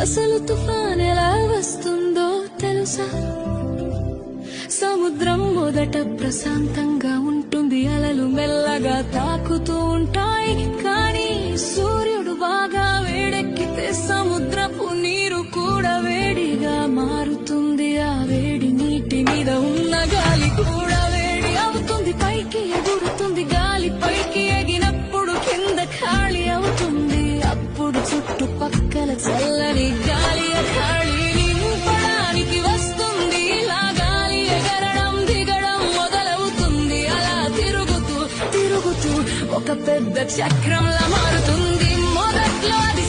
అసలు తుఫాన్ ఎలా వస్తుందో తెలుసా? సముద్రం మొదట ప్రశాంతంగా ఉంటుంది, అలలు మెల్లగా తాకుతూ ఉంటాయి. కానీ సూర్యుడు బాగా వేడెక్కితే సముద్రపు నీరు కూడా వేడిగా మారుతుంది. ఆ వేడి నీటి మీద ఉన్న గాలి కూడా వేడి అవుతుంది, పైకి ఎగురుతుంది. గాలి పైకి ఎగినప్పుడు కింద ఖాళీ అవుతుంది. అప్పుడు చుట్టుపక్కల చల్లని గాలి ఖాళీ నింపడానికి వస్తుంది. ఇలా గాలి ఎగరడం దిగడం మొదలవుతుంది. అలా తిరుగుతూ తిరుగుతూ ఒక పెద్ద చక్రంలా మారుతుంది. మొదట్లో అది